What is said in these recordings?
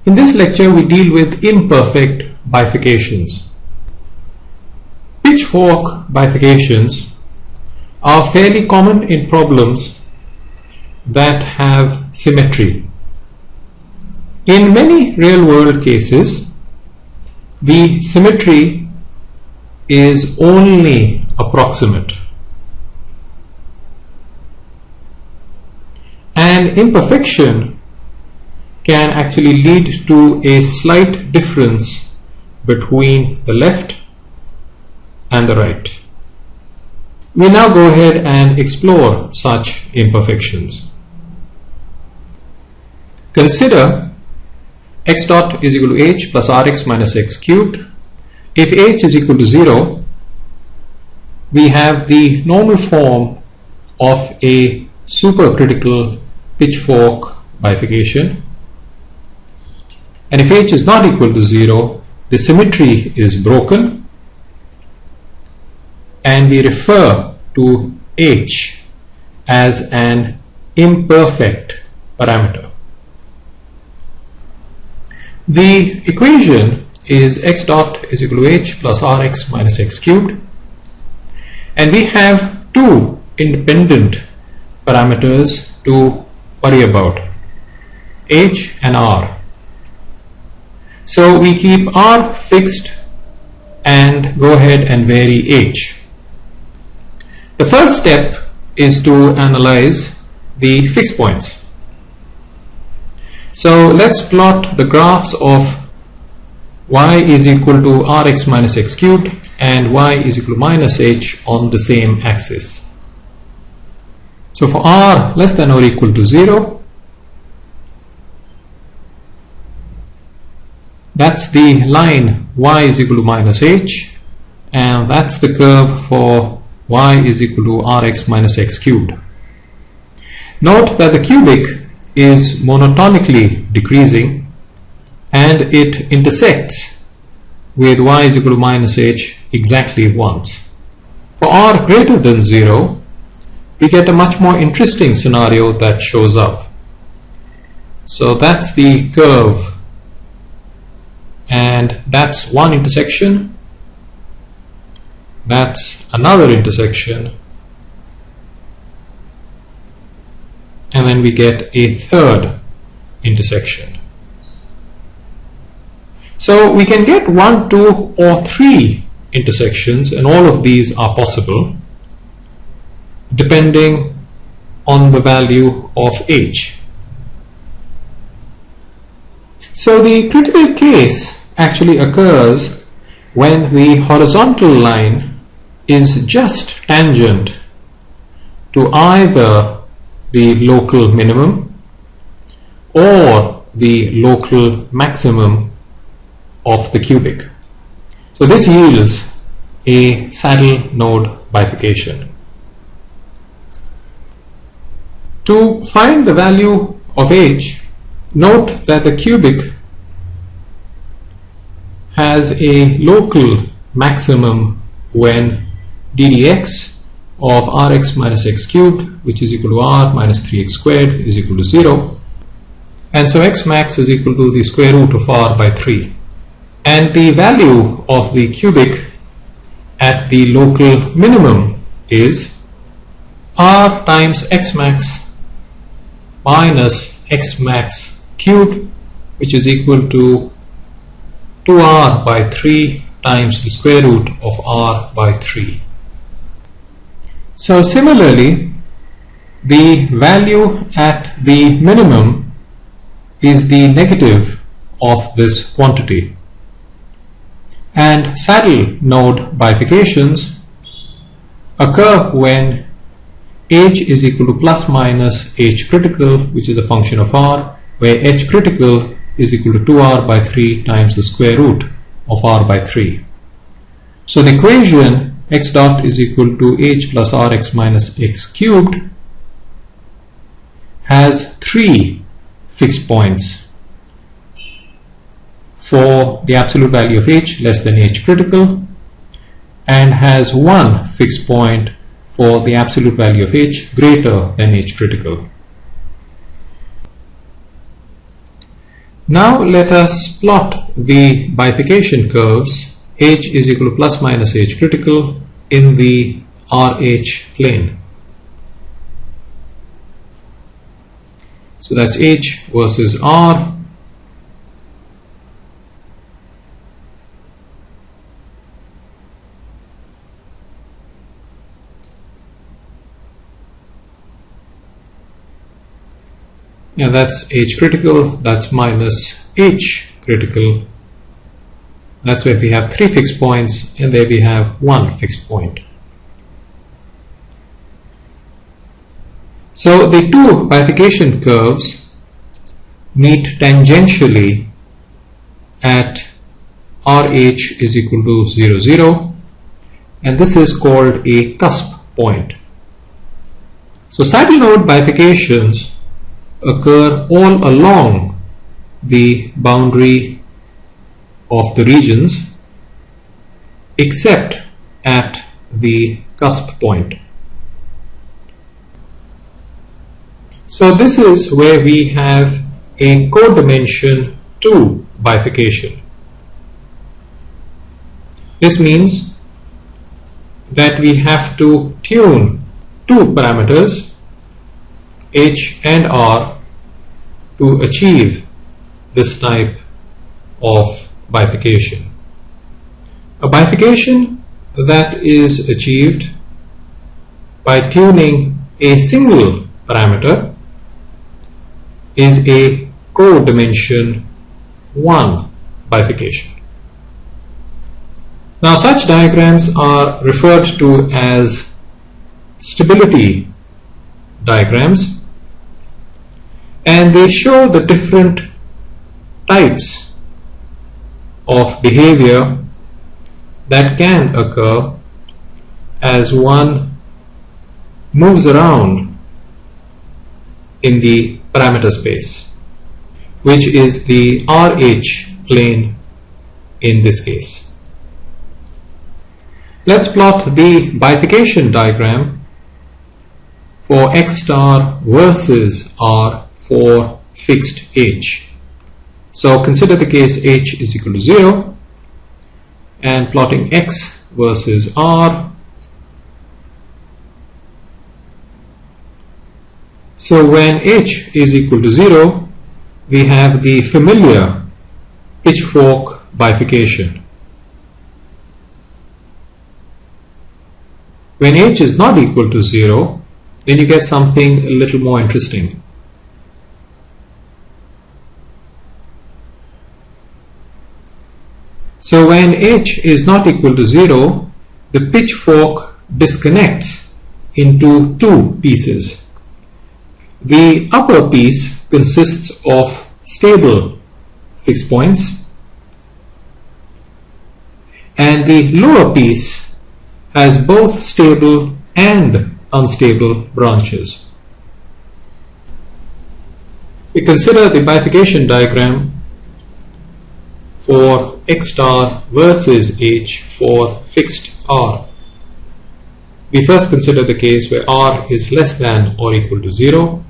In this lecture, we deal with imperfect bifurcations. Pitchfork bifurcations are fairly common in problems that have symmetry. In many real-world cases, the symmetry is only approximate. An imperfection can actually lead to a slight difference between the left and the right. We now go ahead and explore such imperfections. Consider x dot is equal to h plus rx minus x cubed. If h is equal to 0, we have the normal form of a supercritical pitchfork bifurcation. And if h is not equal to 0, the symmetry is broken, and we refer to h as an imperfect parameter. The equation is x dot is equal to h plus rx minus x cubed, and we have two independent parameters to worry about, h and r. So we keep r fixed and go ahead and vary h. The first step is to analyze the fixed points. So let's plot the graphs of y is equal to rx minus x cubed and y is equal to minus h on the same axis. So for r less than or equal to 0, that's the line y is equal to minus h, and that's the curve for y is equal to rx minus x cubed. Note that the cubic is monotonically decreasing and it intersects with y is equal to minus h exactly once. For r greater than 0, we get a much more interesting scenario that shows up. So that's the curve, and that's one intersection, that's another intersection, and then we get a third intersection. So we can get 1, 2 or 3 intersections, and all of these are possible depending on the value of h. So the critical case actually occurs when the horizontal line is just tangent to either the local minimum or the local maximum of the cubic. So this yields a saddle node bifurcation. To find the value of h, note that the cubic has a local maximum when ddx of rx minus x cubed, which is equal to r minus 3x squared, is equal to 0, and so x max is equal to the square root of r by 3, and the value of the cubic at the local minimum is r times x max minus x max cubed, which is equal to 2r by 3 times the square root of r by 3. So similarly, the value at the minimum is the negative of this quantity, and saddle node bifurcations occur when h is equal to plus minus h critical, which is a function of r, where h critical is equal to 2r by 3 times the square root of r by 3. So the equation x dot is equal to h plus rx minus x cubed has 3 fixed points for the absolute value of h less than h critical, and has 1 fixed point for the absolute value of h greater than h critical. Now let us plot the bifurcation curves h is equal to plus minus h critical in the RH plane. So that's h versus r. And that's h critical, that's minus h critical. That's where we have 3 fixed points, and there we have 1 fixed point. So the two bifurcation curves meet tangentially at RH is equal to 0, 0, and this is called a cusp point. So saddle node bifurcations occur all along the boundary of the regions except at the cusp point. So this is where we have a codimension 2 bifurcation. This means that we have to tune two parameters h and r to achieve this type of bifurcation. A bifurcation that is achieved by tuning a single parameter is a codimension 1 bifurcation. Now such diagrams are referred to as stability diagrams, and they show the different types of behavior that can occur as one moves around in the parameter space, which is the RH plane in this case. Let's plot the bifurcation diagram for x star versus r for fixed h. So consider the case h is equal to 0 and plotting x versus r. So when h is equal to 0, we have the familiar pitchfork bifurcation. When h is not equal to 0, then you get something a little more interesting. So when h is not equal to 0, the pitchfork disconnects into two pieces. The upper piece consists of stable fixed points, and the lower piece has both stable and unstable branches. We consider the bifurcation diagram for x star versus h for fixed r. We first consider the case where r is less than or equal to 0,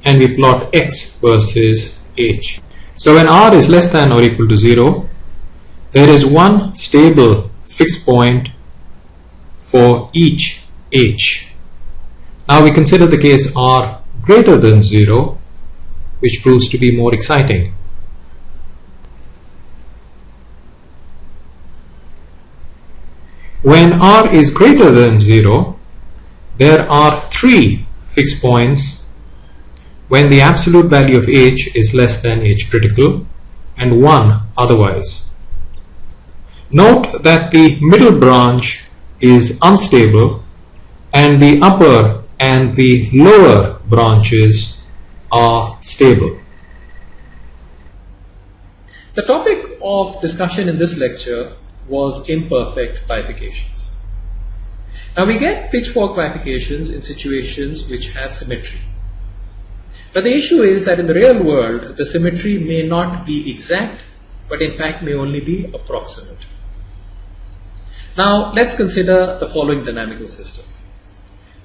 and we plot x versus h. So when r is less than or equal to 0, there is one stable fixed point for each h. Now we consider the case r greater than 0, which proves to be more exciting. When r is greater than 0, there are three fixed points when the absolute value of h is less than h critical and 1 otherwise. Note that the middle branch is unstable and the upper and the lower branches are stable. The topic of discussion in this lecture was imperfect bifurcations. Now we get pitchfork bifurcations in situations which have symmetry. But the issue is that in the real world, the symmetry may not be exact, but in fact may only be approximate. Now let's consider the following dynamical system.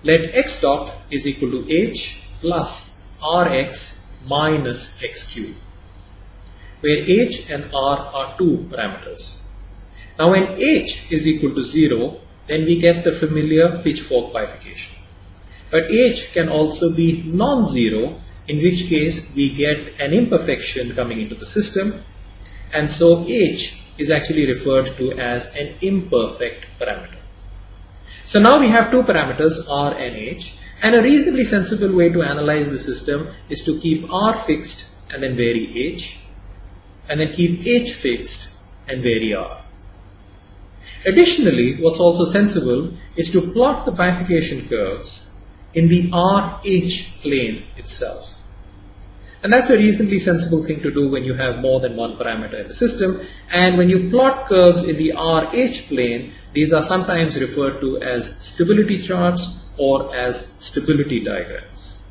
Let x dot is equal to h plus rx minus x cubed, where h and r are two parameters. Now when h is equal to 0, then we get the familiar pitchfork bifurcation. But h can also be non-zero, in which case we get an imperfection coming into the system, and so h is actually referred to as an imperfect parameter. So now we have two parameters, r and h, and a reasonably sensible way to analyze the system is to keep r fixed and then vary h, and then keep h fixed and vary r. Additionally, what's also sensible is to plot the bifurcation curves in the RH plane itself. And that's a reasonably sensible thing to do when you have more than one parameter in the system. And when you plot curves in the RH plane, these are sometimes referred to as stability charts or as stability diagrams.